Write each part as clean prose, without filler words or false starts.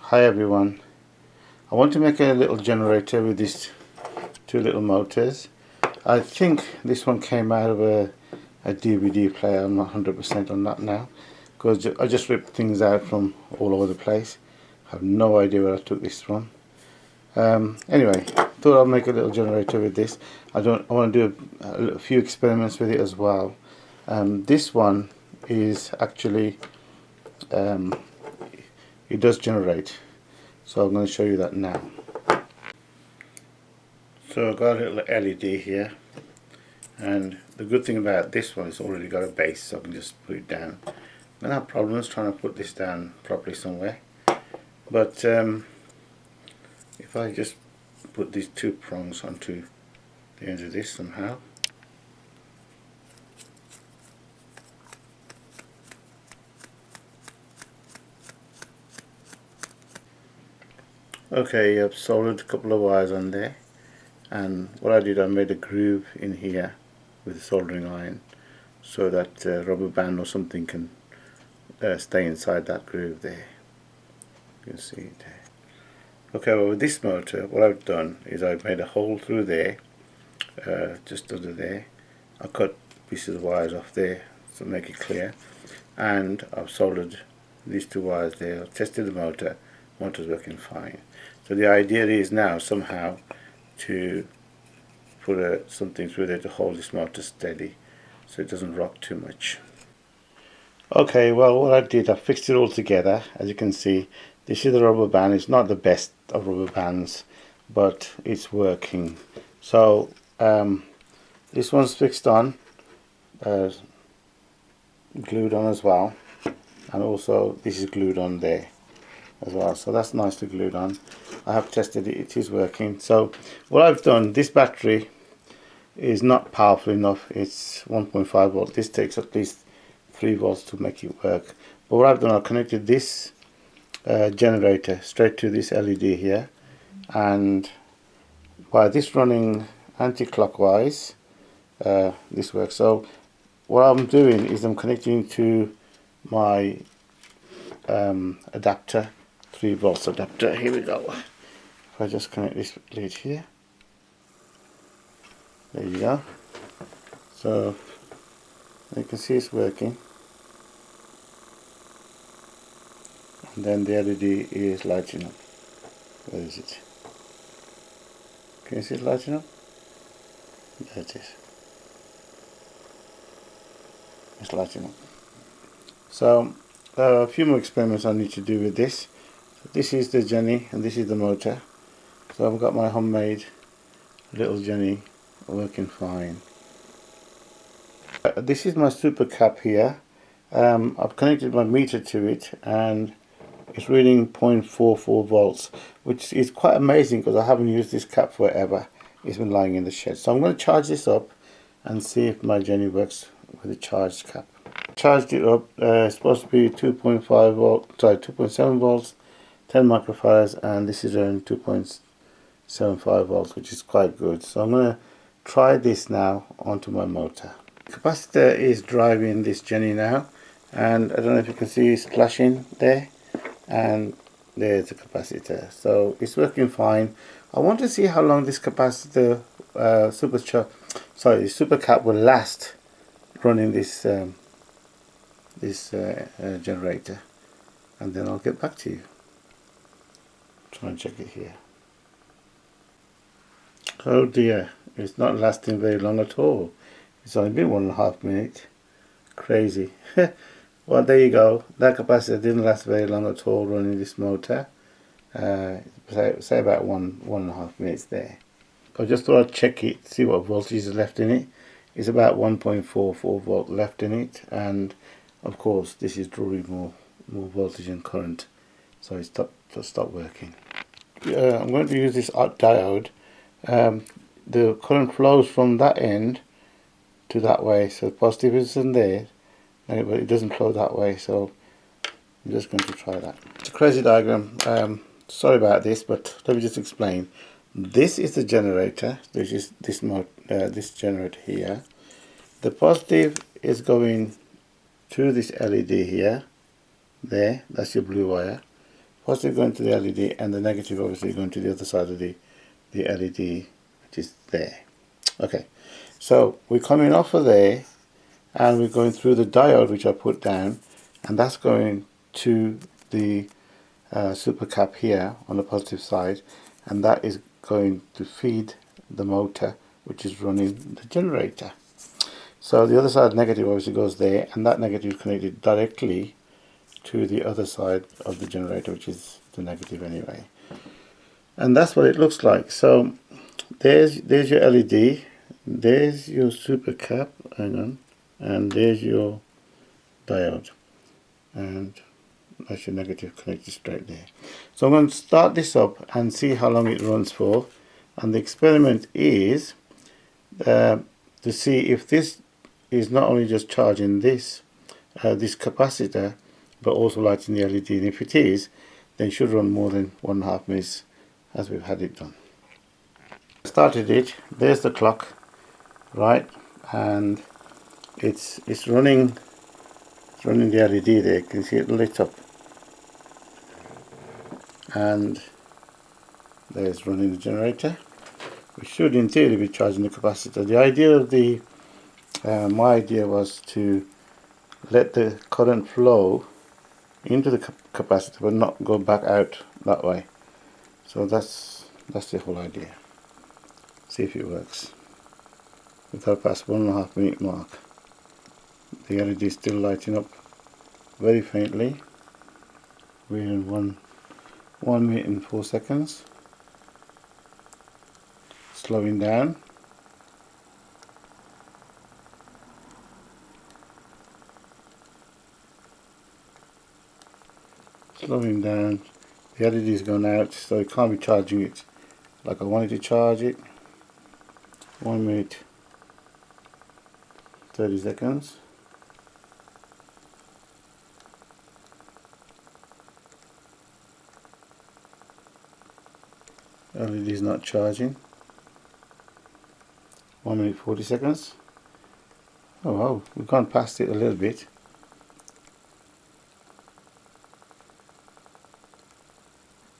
Hi everyone, I want to make a little generator with these two little motors. I think this one came out of a DVD player. I'm not 100% on that now because I just ripped things out from all over the place. I have no idea where I took this from. Anyway, thought I'll make a little generator with this. I want to do a few experiments with it as well. This one is actually it does generate, so I'm going to show you that now. So I've got a little LED here, and the good thing about this one is already got a base, so I can just put it down. I'm going to have problems trying to put this down properly somewhere, but if I just put these two prongs onto the end of this somehow. Okay, I've soldered a couple of wires on there, and what I did, I made a groove in here with a soldering iron so that rubber band or something can stay inside that groove there. You can see it there. Okay, well with this motor, what I've done is I've made a hole through there, just under there. I cut pieces of wires off there to make it clear, and I've soldered these two wires there. I've tested the motor's working fine. So the idea is now somehow to put something through there to hold this motor steady so it doesn't rock too much. Okay, well what I did, I fixed it all together. As you can see, this is the rubber band. It's not the best of rubber bands, but it's working. So this one's fixed on, glued on as well, and also this is glued on there as well, so that's nicely glued on. I have tested it, it is working. So what I've done, this battery is not powerful enough, it's 1.5 volt. This takes at least 3 volts to make it work. But what I've done, I've connected this generator straight to this LED here, and by this running anti-clockwise, this works. So what I'm doing is I'm connecting to my adapter, 3 volts adapter. Here we go. If I just connect this lead here, there you go. So you can see it's working, and then the LED is lighting up. Where is it? Can you see it lighting up? There it is. It's lighting up. So a few more experiments I need to do with this. So this is the Jenny and this is the motor. So I've got my homemade little Jenny working fine. This is my super cap here. I've connected my meter to it and it's reading 0.44 volts, which is quite amazing because I haven't used this cap forever. It's been lying in the shed. So I'm going to charge this up and see if my Jenny works with a charged cap. Charged it up. It's supposed to be 2.5 volt, sorry, 2.7 volts, 10 microfarads, and this is around 2.75 volts, which is quite good. So I'm going to try this now onto my motor. The capacitor is driving this Jenny now, and I don't know if you can see it's flashing there, and there's the capacitor. So it's working fine. I want to see how long this capacitor super cap will last running this generator, and then I'll get back to you. Try and check it here. Oh dear, it's not lasting very long at all. It's only been 1.5 minutes. Crazy. Well, there you go. That capacitor didn't last very long at all running this motor. Say about 1.5 minutes there. I just thought I'd check it, see what voltage is left in it. It's about 1.44 volt left in it, and of course this is drawing more voltage and current, so it stopped working. I'm going to use this diode. The current flows from that end to that way, so positive is in there, but it doesn't flow that way, so I'm just going to try that. It's a crazy diagram. Sorry about this, but let me just explain. This is the generator. This is this generator here. The positive is going to this LED here. There, that's your blue wire. positive going to the LED and the negative obviously going to the other side of the LED, which is there. Okay, so we're coming off of there and we're going through the diode which I put down, and that's going to the super cap here on the positive side, and that is going to feed the motor which is running the generator. So the other side negative obviously goes there, and that negative is connected directly to the other side of the generator, which is the negative anyway. And that's what it looks like. So there's your LED, there's your super cap, hang on, and there's your diode, and that's your negative connected straight there. So I'm going to start this up and see how long it runs for, and the experiment is to see if this is not only just charging this capacitor but also lighting the LED, and if it is, then it should run more than 1.5 minutes as we've had it done. Started it, there's the clock, right, and it's running the LED there. You can see it lit up, and there's running the generator, which should in theory be charging the capacitor. The idea of my idea was to let the current flow into the capacitor but not go back out that way. So that's the whole idea. See if it works. Without past 1.5 minute mark, the LED is still lighting up very faintly. We're in 1 minute and 4 seconds. Slowing down. Slowing down. The LED is gone out, so it can't be charging it like I wanted to charge it. 1 minute 30 seconds. LED is not charging. 1 minute 40 seconds. Oh wow, we've gone past it a little bit.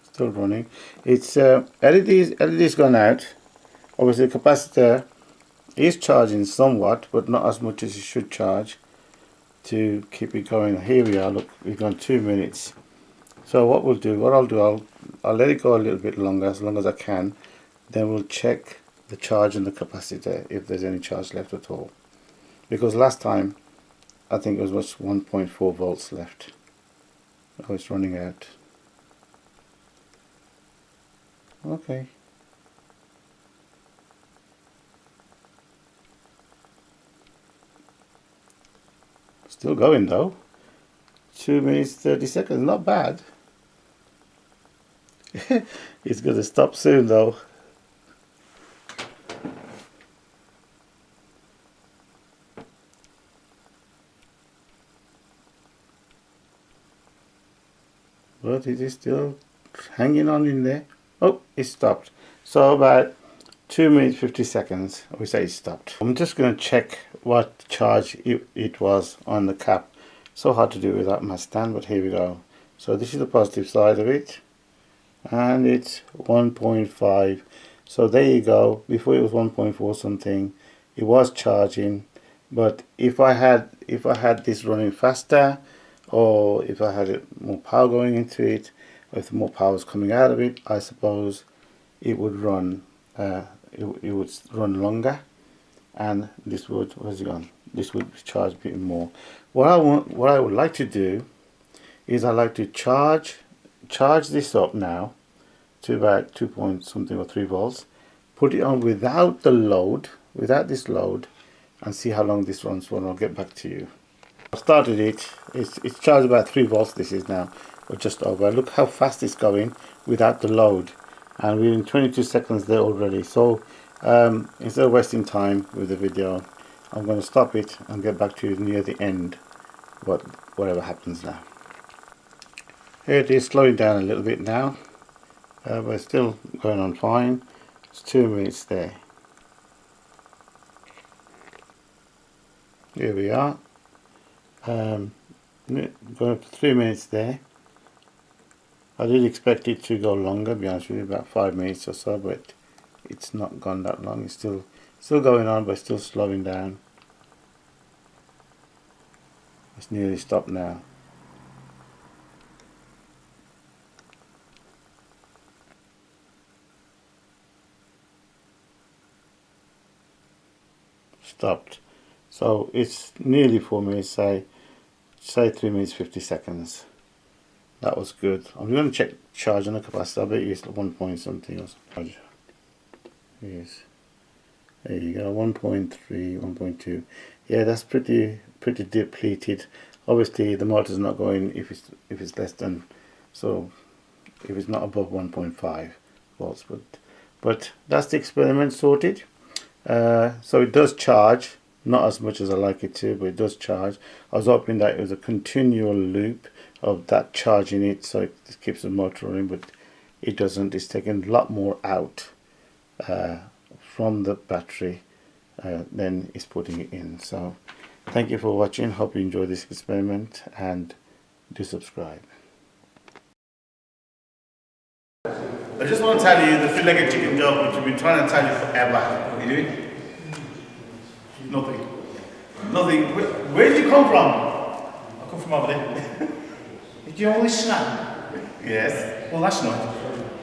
Still running. It's LED's gone out. Obviously the capacitor is charging somewhat, but not as much as it should charge to keep it going. Here we are, look, we've gone 2 minutes. So what I'll do, I'll let it go a little bit longer, as long as I can. Then we'll check the charge in the capacitor, if there's any charge left at all. Because last time, I think it was just 1.4 volts left. Oh, it's running out. Okay. Still going though. 2 minutes 30 seconds, not bad. It's going to stop soon though. But it is still hanging on in there. Oh, it stopped. So about 2 minutes 50 seconds, we say it stopped. I'm just going to check what charge it was on the cap. So hard to do without my stand, but here we go. So this is the positive side of it, and it's 1.5. So there you go. Before it was 1.4 something. It was charging, but if I had this running faster, or if I had more power going into it, or if more power was coming out of it, I suppose it would run. It would run longer, and this would, where's it gone? This would charge a bit more. What I would like to do is I like to charge this up now to about 2 point something or 3 volts. Put it on without the load, without this load, and see how long this runs for, and I'll get back to you. I've started it. It's charged about 3 volts. This is now, or just over. Look how fast it's going without the load, and we're in 22 seconds there already. So instead of wasting time with the video, I'm going to stop it and get back to you near the end, whatever happens now. Here it is, slowing down a little bit now, but it's still going on fine. It's 2 minutes there. Here we are, going up to 3 minutes there, I did expect it to go longer, to be honest with you, about 5 minutes or so, but it's not gone that long. It's still going on, but still slowing down. It's nearly stopped now. Stopped. So it's nearly 4 minutes, say 3 minutes 50 seconds. That was good. I'm going to check charge on the capacitor. I bet it's 1 point something or something. Yes. There you go, 1.3, 1.2. Yeah, that's pretty depleted. Obviously the motor's not going if it's less than, so if it's not above 1.5 volts, but that's the experiment sorted. So it does charge, not as much as I like it to, but it does charge. I was hoping that it was a continual loop of that charging it, so it keeps the motor running, but it doesn't. It's taking a lot more out from the battery than it's putting it in. So thank you for watching. Hope you enjoy this experiment, and do subscribe. I just want to tell you the three-legged chicken joke, which we've been trying to tell you forever. What are you doing? Nothing. Nothing. Where did you come from? I come from over there. Did you know all this snow? Yes. Well, last night,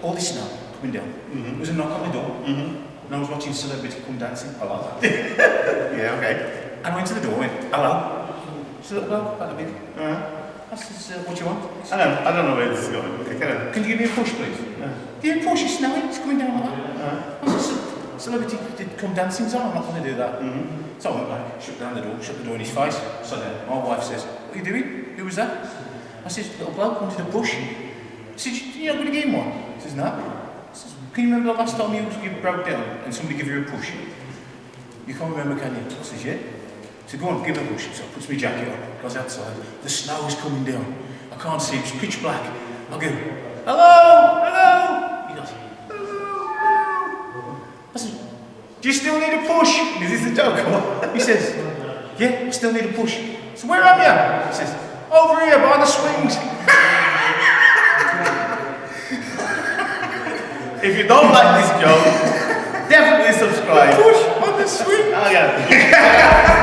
all this snow coming down. There was a knock on the door, and I was watching Celebrity Come Dancing. Hello. Yeah, okay. And I went to the door and went, hello. It's a little bloke, about a bit. I says, what do you want? I don't know where this is going. Okay, can you give me a push, please? Give me a push, it's snowing, it's coming down like that. I said, Celebrity did Come Dancing's on, I'm not going to do that. So I went back, shut down the door, shut the door in his face. So then my wife says, what are you doing? Who was that? I says, little bloke wanted a push. I said, you're not going to give him one? He says, no. I says, can you remember the last time you broke down and somebody gave you a push? You can't remember, can you? I says, yeah. I said, go on, give him a push. So I puts my jacket on, goes outside. The snow is coming down. I can't see, it's pitch black. I go, hello, hello. He goes, hello. I said, do you still need a push? Is this a joke? He says, yeah, I still need a push. So where am you? He says, over here by the swings. If you don't like this joke, definitely subscribe. Push on the swing. Oh yeah.